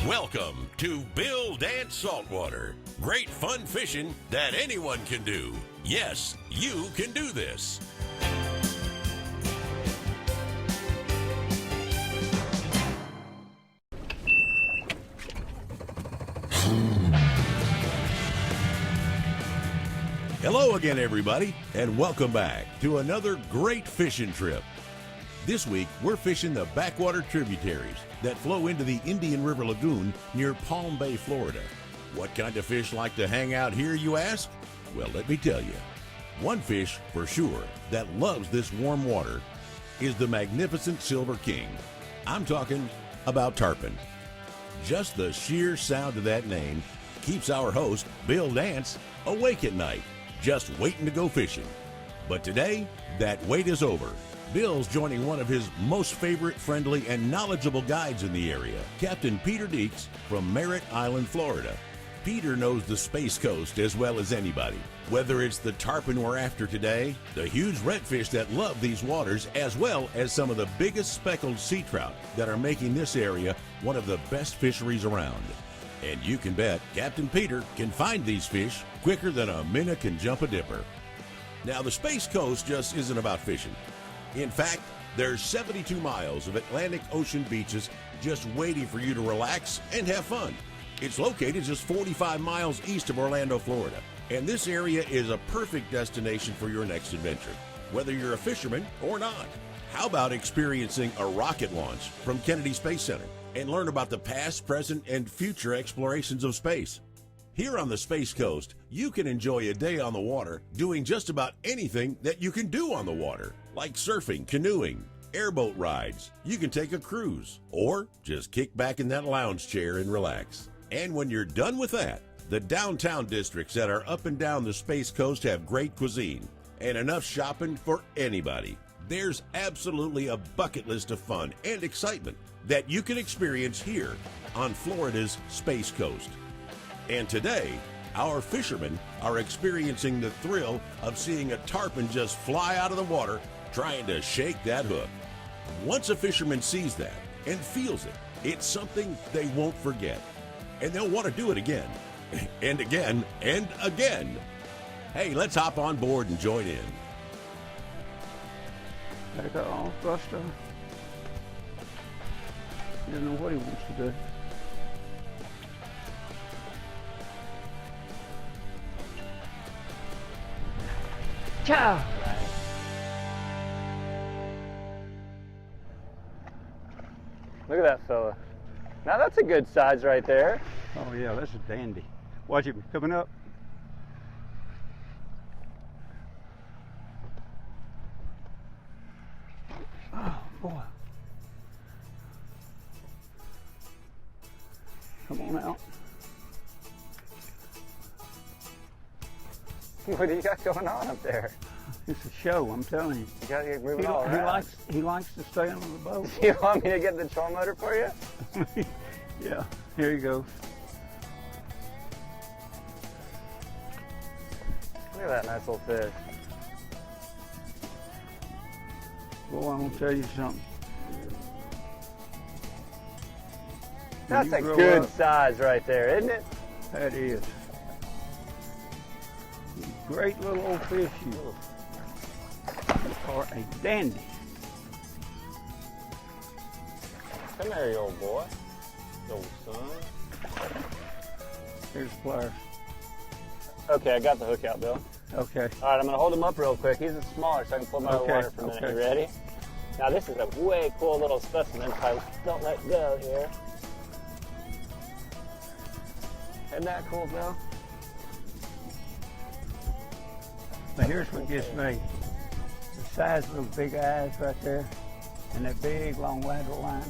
Welcome to Bill Dance Saltwater. Great fun fishing that anyone can do. Yes, you can do this. Hello again, everybody, and welcome back to another great fishing trip. This week, we're fishing the backwater tributaries that flow into the Indian River Lagoon near Palm Bay, Florida. What kind of fish like to hang out here, you ask? Well, let me tell you. One fish, for sure, that loves this warm water is the magnificent Silver King. I'm talking about tarpon. Just the sheer sound of that name keeps our host, Bill Dance, awake at night, just waiting to go fishing. But today, that wait is over. Bill's joining one of his most favorite, friendly, and knowledgeable guides in the area, Captain Peter Deeks from Merritt Island, Florida. Peter knows the Space Coast as well as anybody. Whether it's the tarpon we're after today, the huge redfish that love these waters, as well as some of the biggest speckled sea trout that are making this area one of the best fisheries around. And you can bet Captain Peter can find these fish quicker than a minnow can jump a dipper. Now, the Space Coast just isn't about fishing. In fact, there's 72 miles of Atlantic Ocean beaches just waiting for you to relax and have fun. It's located just 45 miles east of Orlando, Florida, and this area is a perfect destination for your next adventure, whether you're a fisherman or not. How about experiencing a rocket launch from Kennedy Space Center and learn about the past, present, and future explorations of space? Here on the Space Coast, you can enjoy a day on the water doing just about anything that you can do on the water, like surfing, canoeing, airboat rides. You can take a cruise, or just kick back in that lounge chair and relax. And when you're done with that, the downtown districts that are up and down the Space Coast have great cuisine and enough shopping for anybody. There's absolutely a bucket list of fun and excitement that you can experience here on Florida's Space Coast. And today, our fishermen are experiencing the thrill of seeing a tarpon just fly out of the water trying to shake that hook. Once a fisherman sees that and feels it, it's something they won't forget. And they'll want to do it again, and again, and again. Hey, let's hop on board and join in. Take it off, Buster. He doesn't know what he wants to do. Ciao! Look at that fella. Now that's a good size right there. Oh yeah, that's a dandy. Watch him coming up. Oh boy. Come on out. What do you got going on up there? It's a show, I'm telling you. You gotta get moving all around. He likes to stay on the boat. You want me to get the troll motor for you? Yeah, here you go. Look at that nice little fish. Boy, I'm gonna tell you something. That's a good size right there, isn't it? That is. Great little old fish you are a dandy. Come here, you old boy. You old son. Here's the pliers. Okay, I got the hook out, Bill. Okay. All right, I'm gonna hold him up real quick. He's smaller, so I can pull him out of the water for a minute. You ready? Now this is a way cool little specimen if I don't let go here. Isn't that cool, Bill? Now here's what gets me. The size of those big eyes right there, and that big long lateral line.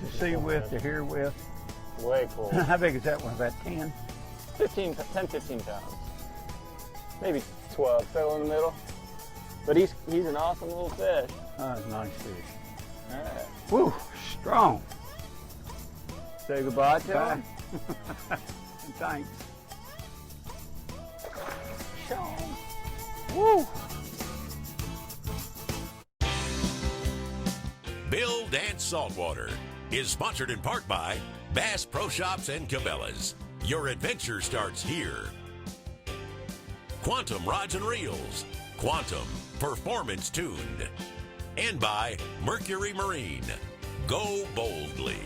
To see with, to hear with. Way cool. How big is that one? About 10? 10, 15 pounds. Maybe 12, throw in the middle. But he's an awesome little fish. Oh, it's a nice fish. All right. Woo, strong. Say goodbye to him. Thanks. Sean. Woo! Bill Dance Saltwater is sponsored in part by Bass Pro Shops and Cabela's. Your adventure starts here. Quantum Rods and Reels. Quantum, performance tuned. And by Mercury Marine. Go boldly.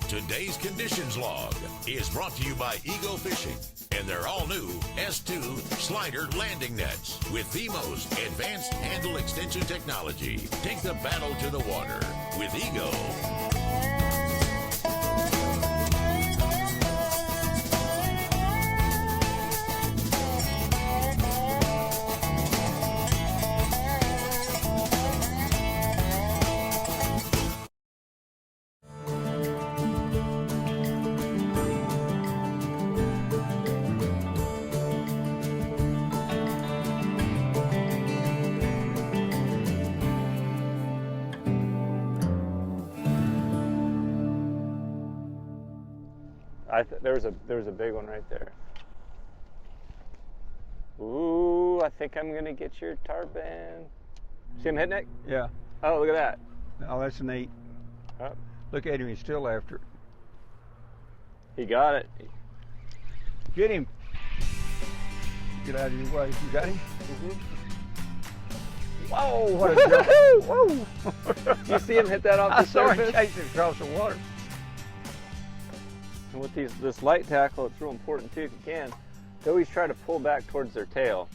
Today's conditions log is brought to you by Ego Fishing and their all-new S2 slider landing nets with the most advanced handle extension technology. Take the battle to the water with Ego. There was a big one right there. Ooh, I think I'm gonna get your tarpon. See him hitting it? Yeah. Oh, look at that. Oh, that's neat. Oh. Look at him, he's still after it. He got it. Get him. Get out of your way. You got him? Mm-hmm. Whoa, what a jump. Whoa. You see him hit that off the I saw him surface? chasing across the water. And with this light tackle, it's real important too, if you can, to always try to pull back towards their tail.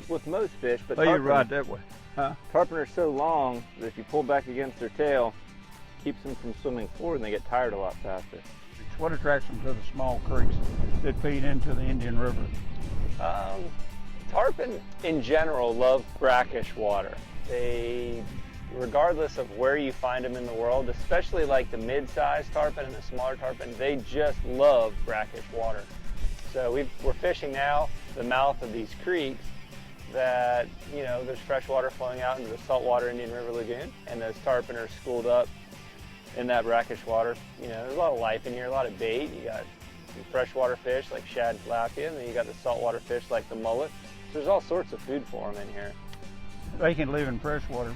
With most fish, but Oh, you're right that way. Huh? tarpon are so long that if you pull back against their tail, it keeps them from swimming forward and they get tired a lot faster. What attracts them to the small creeks that feed into the Indian River? Tarpon in general love brackish water. They, regardless of where you find them in the world, especially like the mid-sized tarpon and the smaller tarpon, they just love brackish water. So we're fishing now the mouth of these creeks that, you know, there's fresh water flowing out into the Saltwater Indian River Lagoon, and those tarpon are schooled up in that brackish water. You know, there's a lot of life in here, a lot of bait. You got some freshwater fish like shad, tilapia, and then you got the saltwater fish like the mullet. So there's all sorts of food for them in here. They can live in freshwater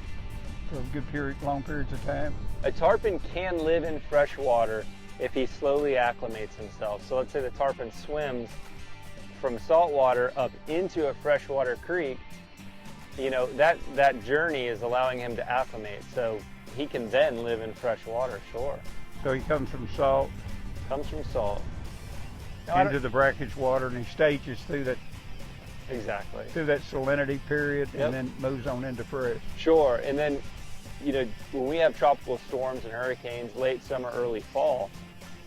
for a good period, long periods of time. A tarpon can live in fresh water if he slowly acclimates himself. So let's say the tarpon swims from saltwater up into a freshwater creek. You know, that journey is allowing him to acclimate. So he can then live in fresh water, sure. So he comes from salt Comes from salt. Now, into the brackish water, and he stages through that exactly. salinity period, Yep. and then moves on into fresh. Sure, and then, you know, when we have tropical storms and hurricanes, late summer, early fall,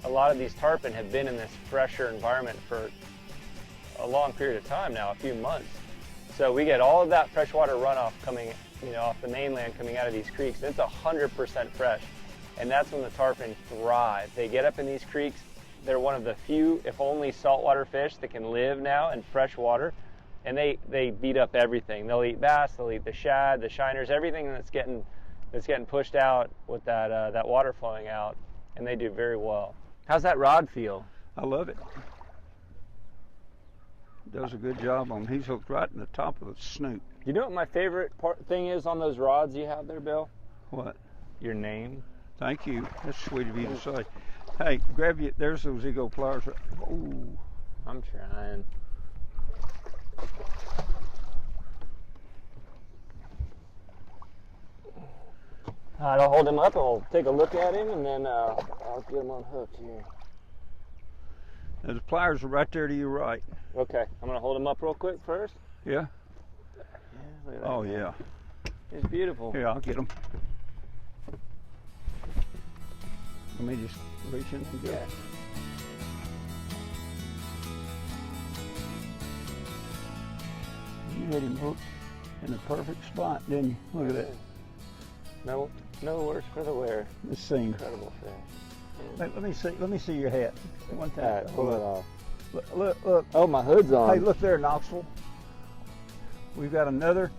a lot of these tarpon have been in this fresher environment for a long period of time now, a few months. So we get all of that freshwater runoff coming, you know, off the mainland coming out of these creeks. It's 100% fresh, and that's when the tarpon thrive. They get up in these creeks. They're one of the few, if only, saltwater fish that can live now in fresh water, and they beat up everything. They'll eat bass, they'll eat the shad, the shiners, everything that's getting pushed out with that water flowing out, and they do very well. How's that rod feel? I love it. Does a good job on him. He's hooked right in the top of the snoot. You know what my favorite thing is on those rods you have there, Bill? What? Your name. Thank you. That's sweet of you to say. Hey, grab you. There's those ego pliers. Ooh. I'm trying. All right, I'll hold him up and we'll take a look at him, and then I'll get him unhooked here. Now, the pliers are right there to your right. Okay, I'm gonna hold him up real quick first. Yeah? Yeah, look at that. Oh, yeah. He's beautiful. Here, I'll get him. Let me just reach in and get Yeah. it. You had him hooked in the perfect spot, didn't you? Look at that. No worse for the wear. This thing. Incredible fish. Let me see your hat. One time. All right, pull it off. Look. Oh, my hood's on. Hey, look there, Knoxville. We've got another.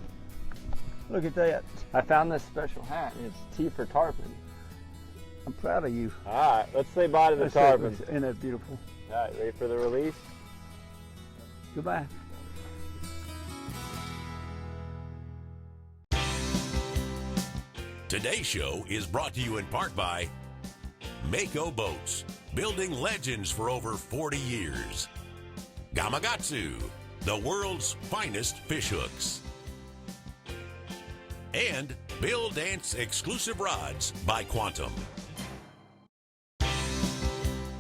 Look at that. I found this special hat, and it's T for tarpon. I'm proud of you. All right, let's say bye to the tarpon. Isn't that beautiful? All right, ready for the release? Goodbye. Today's show is brought to you in part by Mako Boats, building legends for over 40 years. Gamakatsu, the world's finest fish hooks. And Bill Dance exclusive rods by Quantum.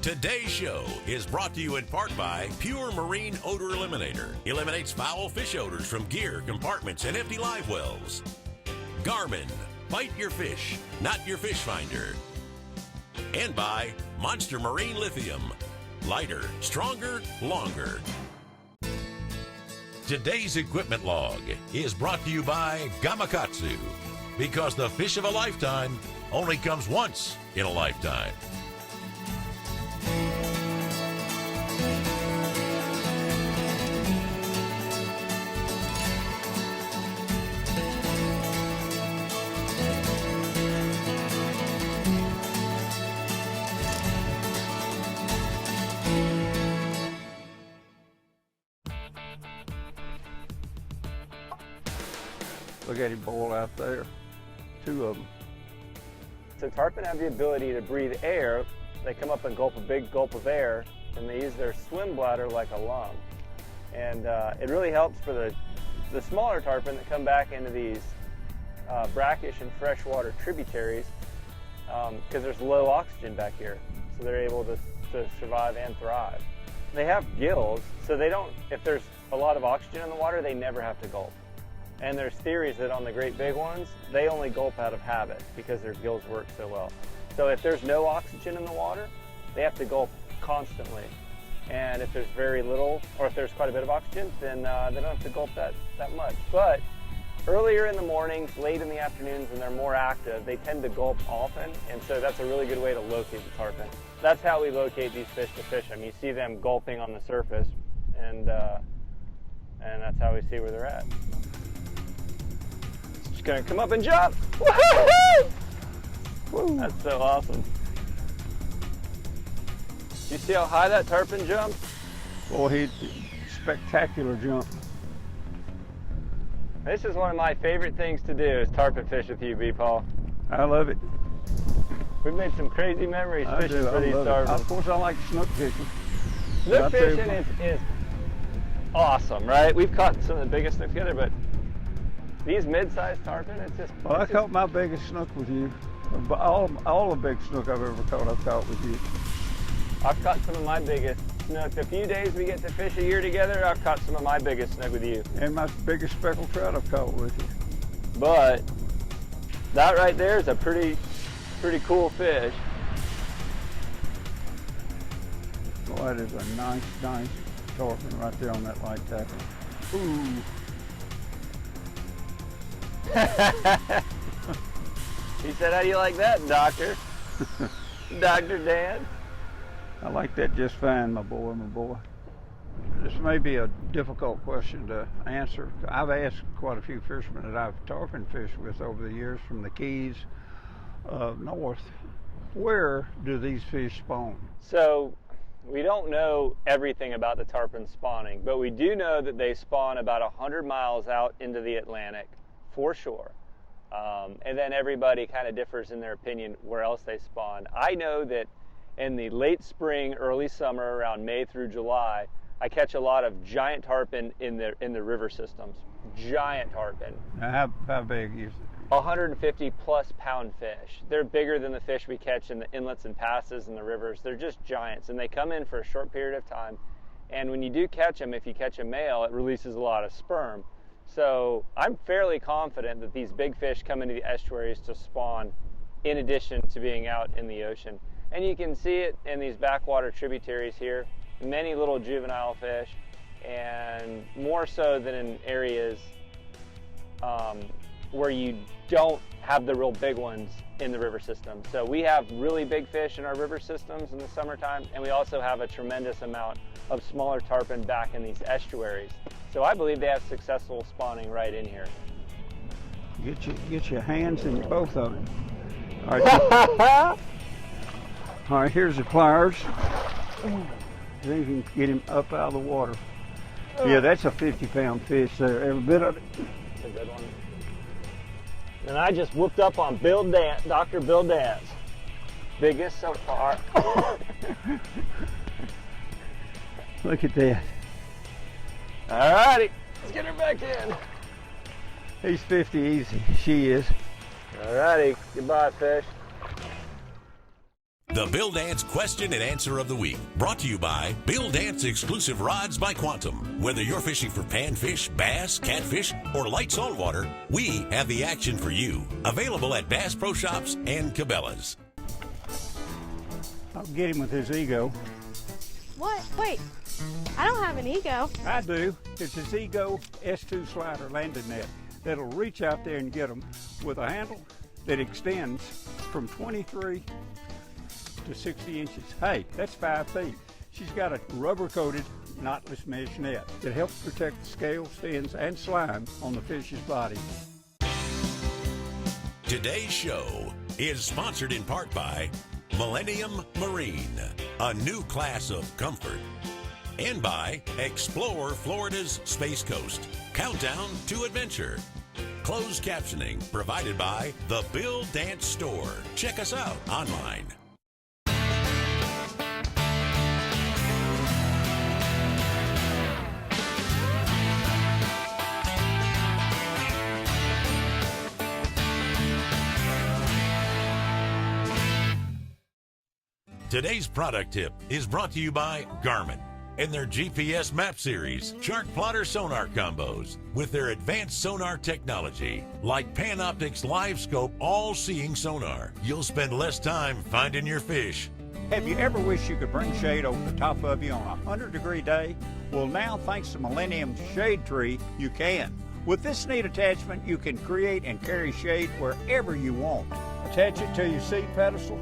Today's show is brought to you in part by Pure Marine Odor Eliminator. Eliminates foul fish odors from gear, compartments, and empty live wells. Garmin, bite your fish, not your fish finder. And by Monster Marine Lithium. Lighter, stronger, longer. Today's equipment log is brought to you by Gamakatsu, because the fish of a lifetime only comes once in a lifetime. Look at him boil out there. 2 of them. So tarpon have the ability to breathe air. They come up and gulp a big gulp of air, and they use their swim bladder like a lung. And it really helps for the smaller tarpon that come back into these brackish and freshwater tributaries because there's low oxygen back here. So they're able to survive and thrive. They have gills, so they don't, if there's a lot of oxygen in the water, they never have to gulp. And there's theories that on the great big ones, they only gulp out of habit because their gills work so well. So if there's no oxygen in the water, they have to gulp constantly. And if there's very little, or if there's quite a bit of oxygen, then they don't have to gulp that much. But earlier in the mornings, late in the afternoons, when they're more active, they tend to gulp often. And so that's a really good way to locate the tarpon. That's how we locate these fish to fish them. You see them gulping on the surface, and that's how we see where they're at. Just gonna come up and jump. Woo-hoo! That's so awesome. You see how high that tarpon jumped? Boy, spectacular jump. This is one of my favorite things to do, is tarpon fish with you, B. Paul. I love it. We've made some crazy memories fishing for these tarpon. Of course, I like snook fishing. Snook fishing is awesome, right? We've caught some of the biggest snook together, but these mid-sized tarpon, it's just... Well, I caught my biggest snook with you. All the big snook I've ever caught, I've caught with you. I've caught some of my biggest snook. The few days we get to fish a year together, I've caught some of my biggest snook with you. And my biggest speckled trout I've caught with you. But that right there is a pretty cool fish. Well, that is a nice tarpon right there on that light tackle. Ooh. He said, "How do you like that, Doctor?" Dr. Dan. I like that just fine, my boy. This may be a difficult question to answer. I've asked quite a few fishermen that I've tarpon fished with over the years from the Keys north. Where do these fish spawn? So we don't know everything about the tarpon spawning, but we do know that they spawn about 100 miles out into the Atlantic for sure. And then everybody kind of differs in their opinion where else they spawn. I know that in the late spring, early summer, around May through July, I catch a lot of giant tarpon in the river systems. Giant tarpon. Now, how big is it? 150 plus pound fish. They're bigger than the fish we catch in the inlets and passes and the rivers. They're just giants, and they come in for a short period of time. And when you do catch them, if you catch a male, it releases a lot of sperm. So I'm fairly confident that these big fish come into the estuaries to spawn in addition to being out in the ocean. And you can see it in these backwater tributaries here. Many little juvenile fish, and more so than in areas where you don't have the real big ones in the river system. So we have really big fish in our river systems in the summertime, and we also have a tremendous amount of smaller tarpon back in these estuaries. So I believe they have successful spawning right in here. Get your hands in both of them. All right, all right, here's the pliers. Then you can get him up out of the water. Yeah, that's a 50-pound fish there, every bit of it. That's a good one. And I just whooped up on Bill Dance, Dr. Bill Dance. Biggest so far. Look at that. Alrighty, let's get her back in. He's 50 easy. She is. Alrighty, goodbye, fish. The Bill Dance Question and Answer of the Week, brought to you by Bill Dance Exclusive Rods by Quantum. Whether you're fishing for panfish, bass, catfish, or light saltwater, we have the action for you. Available at Bass Pro Shops and Cabela's. I'll get him with his ego. What? Wait, I don't have an ego. I do. It's his ego S2 slider landing net that'll reach out there and get them with a handle that extends from 23 to 60 inches. Hey, that's 5 feet. She's got a rubber-coated knotless mesh net that helps protect the scales, fins, and slime on the fish's body. Today's show is sponsored in part by Millennium Marine, a new class of comfort, and by Explore Florida's Space Coast, Countdown to Adventure. Closed captioning provided by the Bill Dance Store. Check us out online. Today's product tip is brought to you by Garmin and their GPS map series, chart plotter sonar combos with their advanced sonar technology, like Panoptic's Live Scope all-seeing sonar. You'll spend less time finding your fish. Have you ever wished you could bring shade over the top of you on a 100-degree day? Well, now, thanks to Millennium's Shade Tree, you can. With this neat attachment, you can create and carry shade wherever you want. Attach it to your seat pedestal,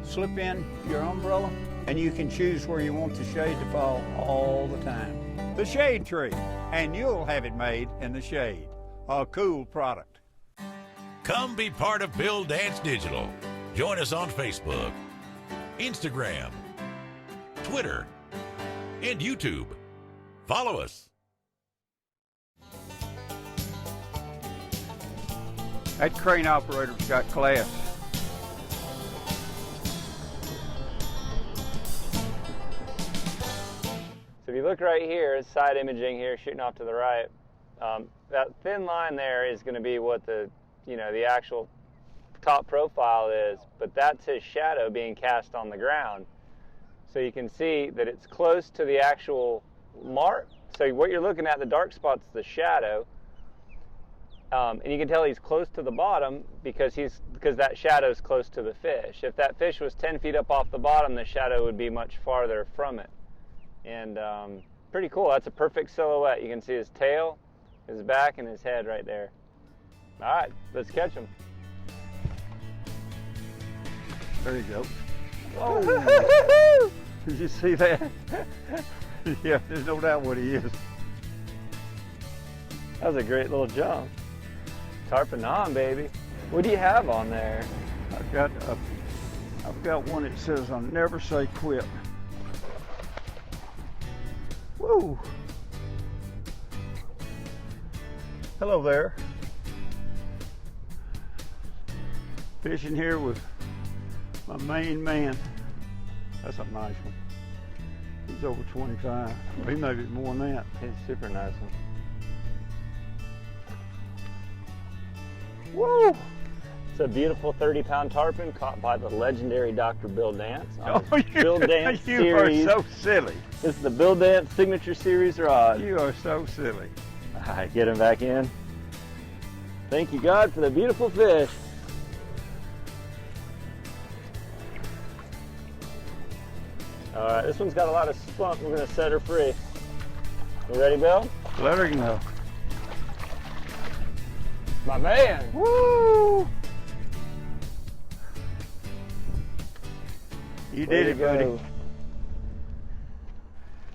slip in your umbrella, and you can choose where you want the shade to fall all the time. The Shade Tree, and you'll have it made in the shade. A cool product. Come be part of Bill Dance Digital. Join us on Facebook, Instagram, Twitter, and YouTube. Follow us. That crane operator's got class. So if you look right here, it's side imaging here, shooting off to the right. That thin line there is going to be what the actual top profile is, but that's his shadow being cast on the ground. So you can see that it's close to the actual mark. So what you're looking at, the dark spot's the shadow, and you can tell he's close to the bottom because that shadow's close to the fish. If that fish was 10 feet up off the bottom, the shadow would be much farther from it. And pretty cool. That's a perfect silhouette. You can see his tail, his back, and his head right there. All right, let's catch him. There you go. Oh! Did you see that? Yeah, there's no doubt what he is. That was a great little jump. Tarpon on, baby. What do you have on there? I've got one that says I'll never say quit. Woo! Hello there. Fishing here with my main man. That's a nice one. He's over 25. He may be more than that. He's a super nice one. Woo! It's a beautiful 30-pound tarpon caught by the legendary Dr. Bill Dance on Oh, his Bill Dance series. You are so silly. This is the Bill Dance Signature Series rod. You are so silly. All right, get him back in. Thank you, God, for the beautiful fish. All right, this one's got a lot of spunk. We're going to set her free. You ready, Bill? Let her know. My man. Woo! You did it, buddy.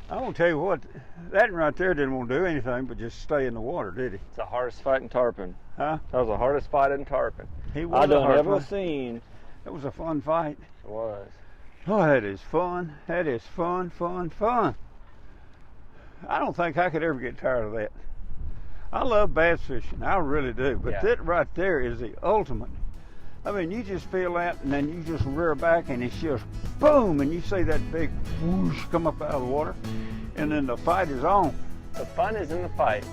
I'm gonna tell you what, that right there didn't want to do anything but just stay in the water, did he? It's the hardest fighting tarpon. Huh? That was the hardest fighting tarpon He was I a done hard ever fight. seen. It was a fun fight. It was. Oh, that is fun. That is fun, fun, fun. I don't think I could ever get tired of that. I love bass fishing, I really do. But Yeah. that right there is the ultimate I mean, you just feel that, and then you just rear back, and it's just boom, and you see that big whoosh come up out of the water, and then the fight is on. The fun is in the fight.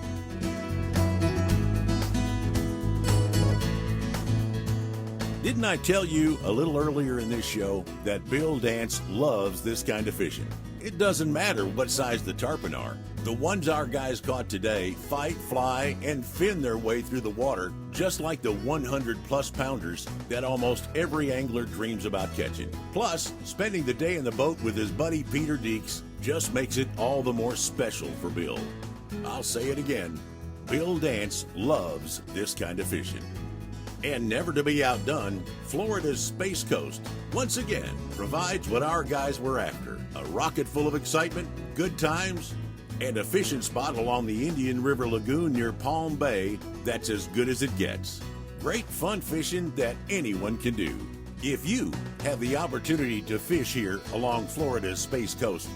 Didn't I tell you a little earlier in this show that Bill Dance loves this kind of fishing? It doesn't matter what size the tarpon are. The ones our guys caught today fight, fly, and fin their way through the water just like the 100-plus pounders that almost every angler dreams about catching. Plus, spending the day in the boat with his buddy Peter Deeks just makes it all the more special for Bill. I'll say it again, Bill Dance loves this kind of fishing. And never to be outdone, Florida's Space Coast once again provides what our guys were after: a rocket full of excitement, good times, and a fishing spot along the Indian River Lagoon near Palm Bay that's as good as it gets. Great fun fishing that anyone can do. If you have the opportunity to fish here along Florida's Space Coast,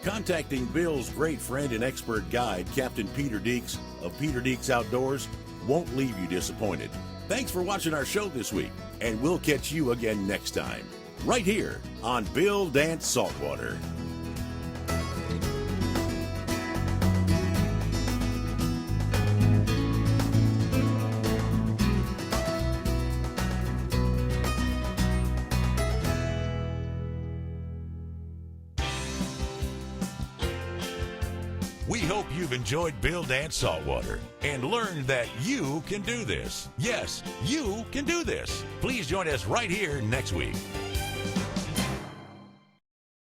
contacting Bill's great friend and expert guide, Captain Peter Deeks of Peter Deeks Outdoors, won't leave you disappointed. Thanks for watching our show this week, and we'll catch you again next time, right here on Bill Dance Saltwater. We hope you've enjoyed Bill Dance Saltwater and learned that you can do this. Yes, you can do this. Please join us right here next week.